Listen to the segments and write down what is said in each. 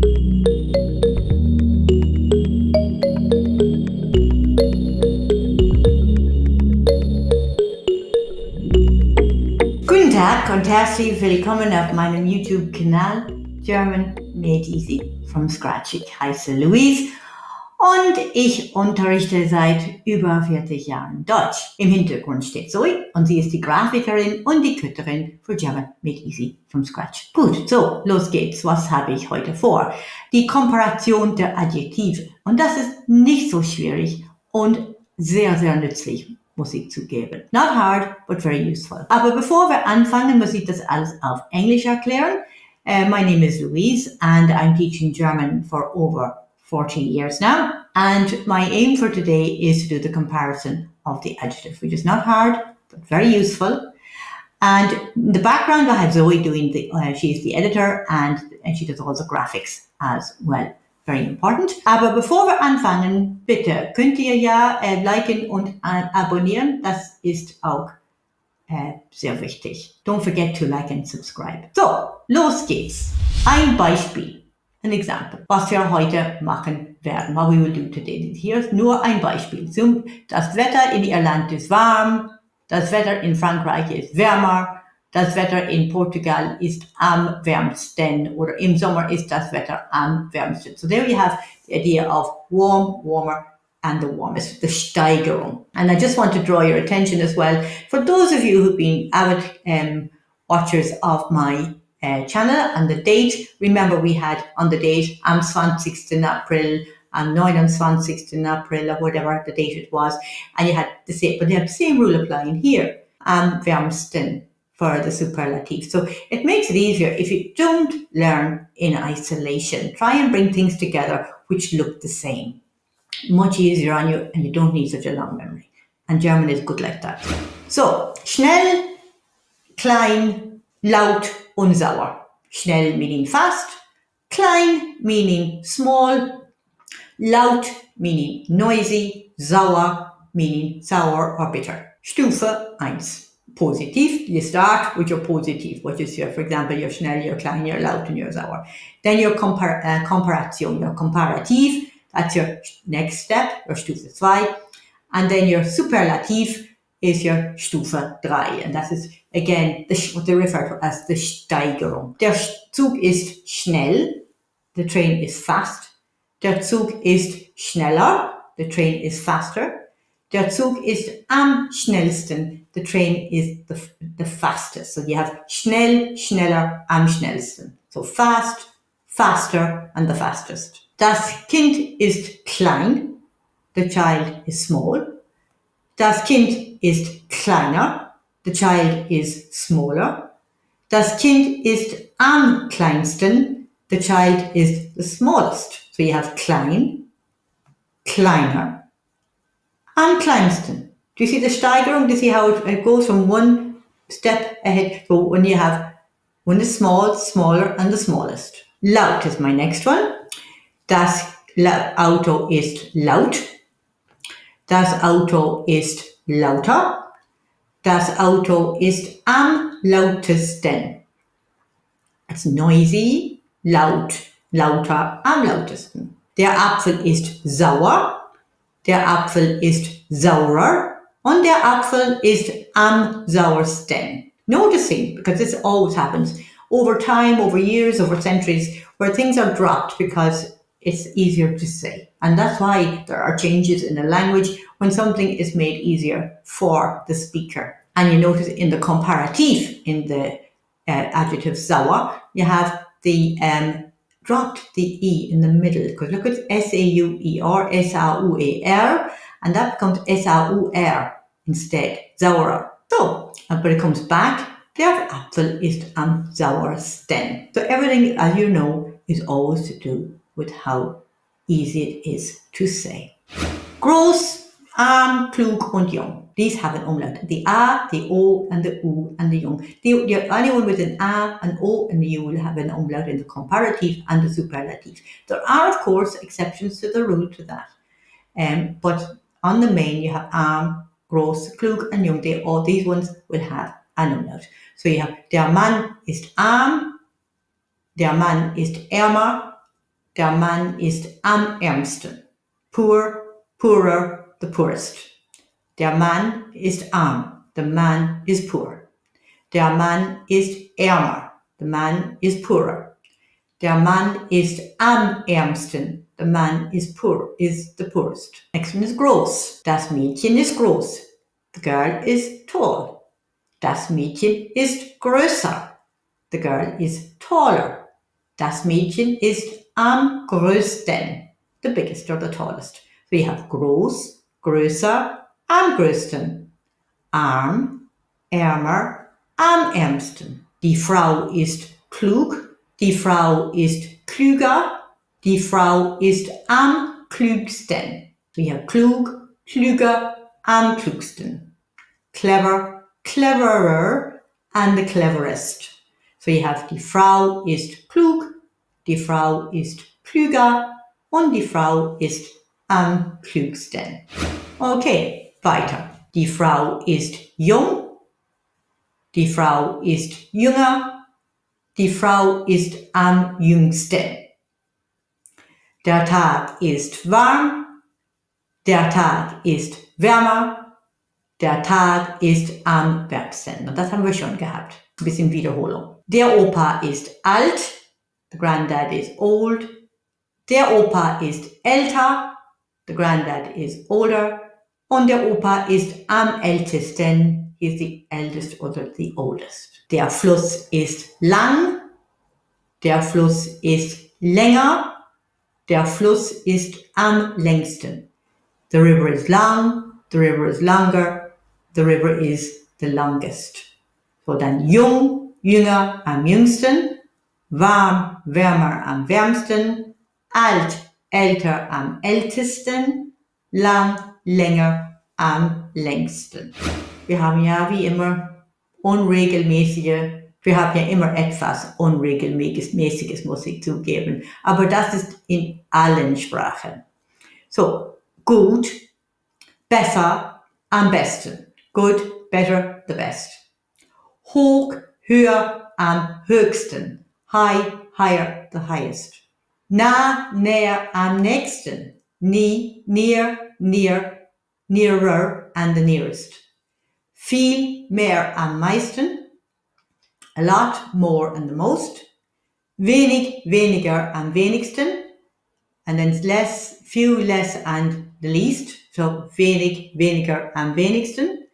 Guten Tag und herzlich willkommen auf meinem YouTube-Kanal German Made Easy from Scratch. Ich heiße Louise und ich unterrichte seit über 40 Jahren Deutsch. Im Hintergrund steht Zoe und sie ist die Grafikerin und die Tutorin für German Made Easy from Scratch. Gut, so, los geht's. Was habe ich heute vor? Die Komparation der Adjektive. Und das ist nicht so schwierig und sehr, sehr nützlich, muss ich zugeben. Not hard, but very useful. Aber bevor wir anfangen, muss ich das alles auf Englisch erklären. My name is Louise and I'm teaching German for over 14 years now. And my aim for today is to do the comparison of the adjective, which is not hard, but very useful. And in the background, I have Zoe doing she's the editor and she does all the graphics as well. Very important. Aber bevor wir anfangen, bitte könnt ihr ja liken und abonnieren. Das ist auch sehr wichtig. Don't forget to like and subscribe. So, los geht's. Ein Beispiel, an example, was wir heute machen werden. What we will do today. Hier ist nur ein Beispiel. Das Wetter in Irland ist warm. Das Wetter in Frankreich ist wärmer. Das Wetter in Portugal ist am wärmsten oder im Sommer ist das Wetter am wärmsten. So there you have the idea of warm, warmer, and the warmest, the Steigerung. And I just want to draw your attention as well, for those of you who've been avid watchers of my channel and the date, remember we had on the date am 20. April, am 29. April, or whatever the date it was, and you had the same, but they have the same rule applying here, am wärmsten for the superlative. So it makes it easier if you don't learn in isolation. Try and bring things together which look the same. Much easier on you and you don't need such a long memory. And German is good like that. So, schnell, klein, laut und sauer. Schnell meaning fast, klein meaning small, laut meaning noisy, sauer meaning sour or bitter. Stufe 1. Positive, you start with your positive, which is your, for example, your schnell, your klein, your laut, and your sauer. Then your Komparation, your comparative, that's your next step, your Stufe 2. And then your superlative is your Stufe 3. And that is, again, what they refer to as the Steigerung. Der Zug ist schnell, the train is fast. Der Zug ist schneller, the train is faster. Der Zug ist am schnellsten, the train is the fastest. So you have schnell, schneller, am schnellsten. So fast, faster, and the fastest. Das Kind ist klein, the child is small. Das Kind ist kleiner, the child is smaller. Das Kind ist am kleinsten, the child is the smallest. So you have klein, kleiner, am kleinsten. Do you see the Steigerung? Do you see how it goes from one step ahead? So when you have one is small, smaller, and the smallest. Laut is my next one. Das Auto ist laut. Das Auto ist lauter. Das Auto ist am lautesten. It's noisy, laut, lauter, am lautesten. Der Apfel ist sauer. Der Apfel ist saurer und der Apfel ist am sauersten. Noticing, because this always happens over time, over years, over centuries, where things are dropped because it's easier to say. And that's why there are changes in the language when something is made easier for the speaker. And you notice in the comparative, in the adjective sauer, you have the dropped the E in the middle, because look at S-A-U-E-R, S-A-U-A-R, and that becomes S-A-U-R instead, saurer. So, but it comes back, der Apfel ist am sauersten. So everything, as you know, is always to do with how easy it is to say. Groß, arm, klug und jung. These have an umlaut. The A, the O, and the U, and the jung. The only one with an A, an O, and the U will have an umlaut in the comparative and the superlative. There are, of course, exceptions to the rule to that. But on the main, you have arm, groß, klug, and jung. All these ones will have an umlaut. So you have, der Mann ist arm, der Mann ist ärmer, Der Mann ist am ärmsten. Poor, poorer, the poorest. Der Mann ist arm. The man is poor. Der Mann ist ärmer. The man is poorer. Der Mann ist am ärmsten. The man is the poorest. Next one is groß. Das Mädchen ist groß. The girl is tall. Das Mädchen ist größer. The girl is taller. Das Mädchen ist am größten. The biggest or the tallest. So you have groß, größer, am größten. Arm, ärmer, am ärmsten. Die Frau ist klug. Die Frau ist klüger. Die Frau ist am klügsten. We have klug, klüger, am klügsten. Clever, cleverer, and the cleverest. So you have die Frau ist klug, die Frau ist klüger und die Frau ist am klügsten. Okay, weiter. Die Frau ist jung, die Frau ist jünger, die Frau ist am jüngsten. Der Tag ist warm, der Tag ist wärmer, der Tag ist am wärmsten. Und das haben wir schon gehabt. Ein bisschen Wiederholung. Der Opa ist alt, the granddad is old. Der Opa ist älter, the granddad is older. Und der Opa ist am ältesten, he is the eldest or the oldest. Der Fluss ist lang, der Fluss ist länger, der Fluss ist am längsten. The river is long, the river is longer, the river is the longest. So dann jung, jünger, am jüngsten, warm, wärmer, am wärmsten, alt, älter, am ältesten, lang, länger, am längsten. Wir haben ja wie immer wir haben ja immer etwas Unregelmäßiges, muss ich zugeben. Aber das ist in allen Sprachen. So, gut, besser, am besten. Good, better, the best. Hoch, höher, am höchsten. High, higher, the highest. Nah, näher, am nächsten. Near, nearer, and the nearest. Viel, mehr, am meisten. A lot, more, and the most. Wenig, weniger, am wenigsten. And then less, few, less, and the least. So wenig, weniger, am wenigsten.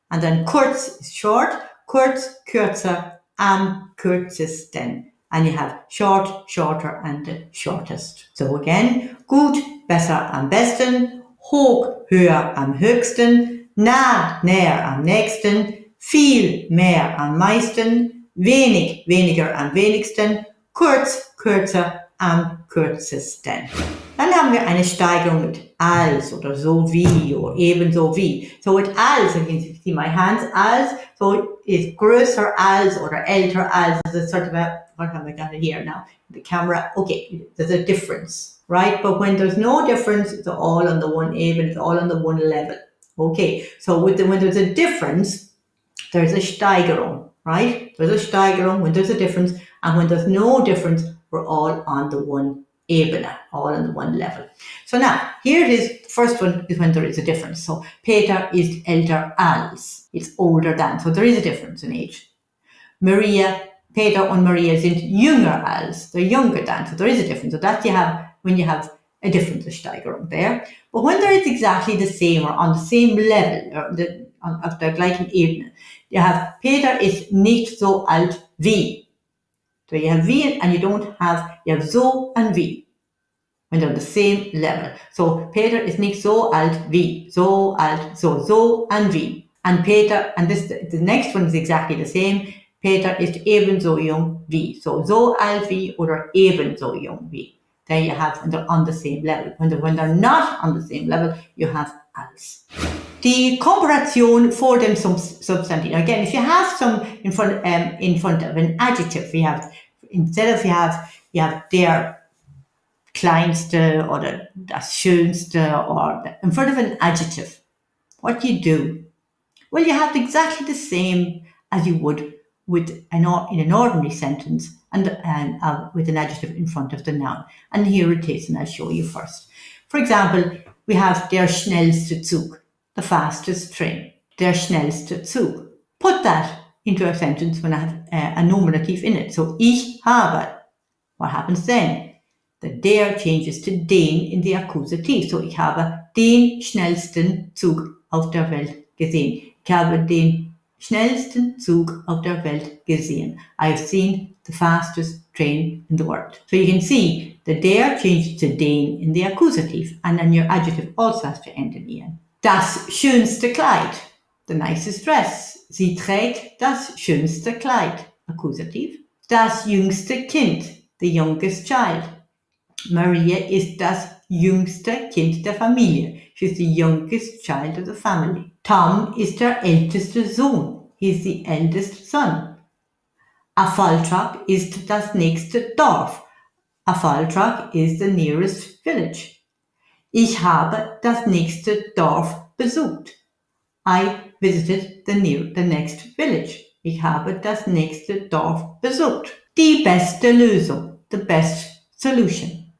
And then kurz is short. Kurz, kürzer, am kürzesten. And you have short, shorter, and the shortest. So again, gut, besser, am besten. Hoch, höher, am höchsten. Nah, näher, am nächsten. Viel, mehr, am meisten. Wenig, weniger, am wenigsten. Kurz, kürzer, am kürzesten. Dann haben wir eine Steigerung mit als oder so wie oder ebenso wie. So with als, you can see my hands, als, so is größer als or älter als. There's a sort of what have I got it here now? The camera, okay, there's a difference, right? But when there's no difference, it's all on the one even, it's all on the one level. Okay, so when there's a difference, there's a Steigerung, right? There's a Steigerung when there's a difference, and when there's no difference, we're all on the one Ebene, all on the one level. So now, here it is, the first one is when there is a difference. So, Peter ist älter als, it's older than, so there is a difference in age. Peter und Maria sind jünger als, they're younger than, so there is a difference. So that you have, when you have a difference, a Steigerung there. But when there is exactly the same or on the same level, or auf der gleichen Ebene, you have Peter ist nicht so alt wie. So you have wie and you have so and wie. When they're on the same level. So Peter ist nicht so alt wie. So alt, so and wie. And Peter, and this the next one is exactly the same. Peter ist ebenso jung wie. So alt wie oder ebenso jung wie. There you have when they're on the same level. When they're not on the same level, you have als. Die Komparation vor dem Substantiv. Again, if you have some in front of an adjective, you have der kleinste oder das schönste or in front of an adjective. What do? Well, you have exactly the same as you would in an ordinary sentence and with an adjective in front of the noun. And here it is, and I'll show you first. For example, we have der schnellste Zug, the fastest train. Der schnellste Zug. Put that into a sentence when I have a nominative in it. So, ich habe. What happens then? The der changes to den in the accusative. So, ich habe den schnellsten Zug auf der Welt gesehen. Ich habe den schnellsten Zug auf der Welt gesehen. I've seen the fastest train in the world. So you can see the der changes to den in the accusative, and then your adjective also has to end in en. Das schönste Kleid, the nicest dress. Sie trägt das schönste Kleid, accusative. Das jüngste Kind, the youngest child. Maria ist das jüngste Kind der Familie. She's the youngest child of the family. Tom ist der älteste Sohn. He's the eldest son. A Falltruck ist das nächste Dorf. A Falltruck is the nearest village. Ich habe das nächste Dorf besucht. I visited the next village. Ich habe das nächste Dorf besucht. Die beste Lösung, the best solution.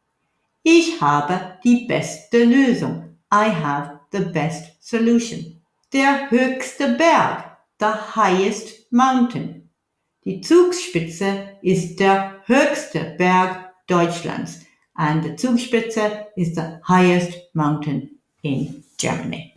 Ich habe die beste Lösung. I have the best solution. Der höchste Berg, the highest mountain. Die Zugspitze ist der höchste Berg Deutschlands. And the Zugspitze is the highest mountain in Germany.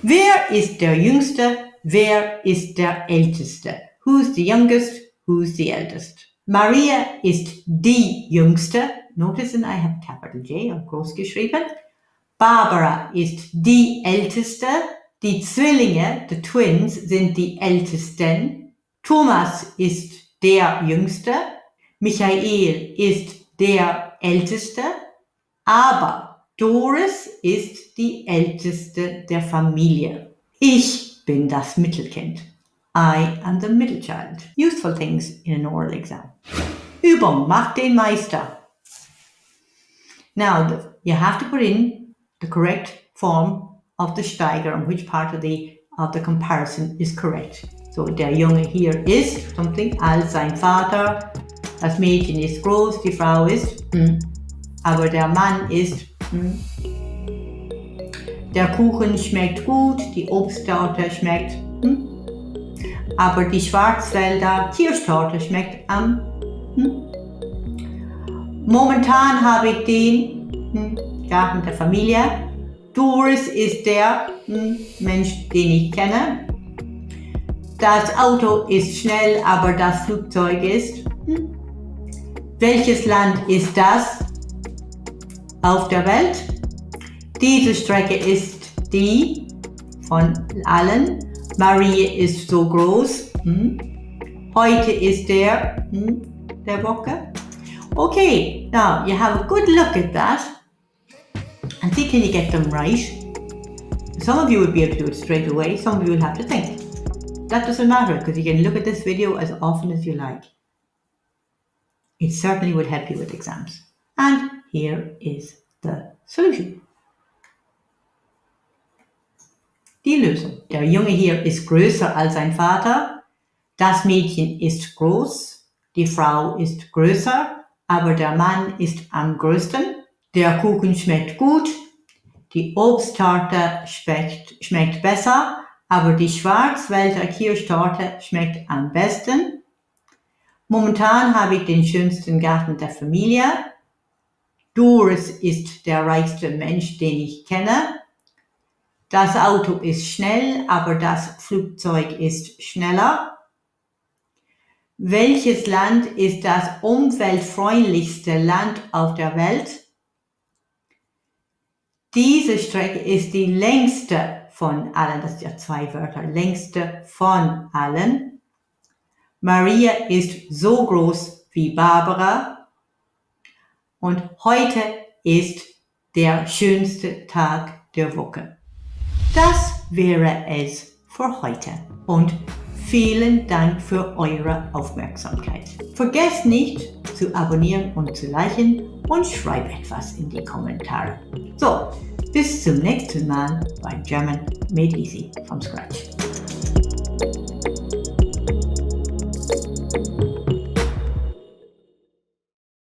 Wer ist der Jüngste? Wer ist der Älteste? Who's the youngest? Who's the eldest? Maria ist die Jüngste. Notice, I have capital J auf groß geschrieben. Barbara ist die Älteste. Die Zwillinge, the twins, sind die Ältesten. Thomas ist der Jüngste. Michael ist der Älteste. Aber Doris ist die Älteste der Familie. Ich bin das Mittelkind. I am the middle child. Useful things in an oral exam. Übung macht den Meister. Now, you have to put in the correct form of the Steiger and which part of the comparison is correct. So, der Junge hier ist something als sein Vater. Das Mädchen ist groß, die Frau ist aber der Mann ist Der Kuchen schmeckt gut, die Obsttorte schmeckt aber die Schwarzwälder Kirschtorte schmeckt am Momentan habe ich den Garten der Familie. Doris ist der Mensch, den ich kenne. Das Auto ist schnell, aber das Flugzeug ist. Welches Land ist das auf der Welt? Diese Strecke ist die von allen. Marie ist so groß. Heute ist der Woche. Okay, now you have a good look at that and see can you get them right. Some of you will be able to do it straight away, some of you will have to think. That doesn't matter because you can look at this video as often as you like. It certainly would help you with exams. And here is the solution. Die Lösung. Der Junge hier ist größer als sein Vater. Das Mädchen ist groß. Die Frau ist größer. Aber der Mann ist am größten. Der Kuchen schmeckt gut. Die Obsttorte schmeckt besser. Aber die Schwarzwälder Kirschtorte schmeckt am besten. Momentan habe ich den schönsten Garten der Familie. Doris ist der reichste Mensch, den ich kenne. Das Auto ist schnell, aber das Flugzeug ist schneller. Welches Land ist das umweltfreundlichste Land auf der Welt? Diese Strecke ist die längste von allen. Das sind ja 2 Wörter. Längste von allen. Maria ist so groß wie Barbara. Und heute ist der schönste Tag der Woche. Das wäre es für heute. Und vielen Dank für eure Aufmerksamkeit. Vergesst nicht zu abonnieren und zu liken und schreibt etwas in die Kommentare. So, bis zum nächsten Mal bei German Made Easy from Scratch.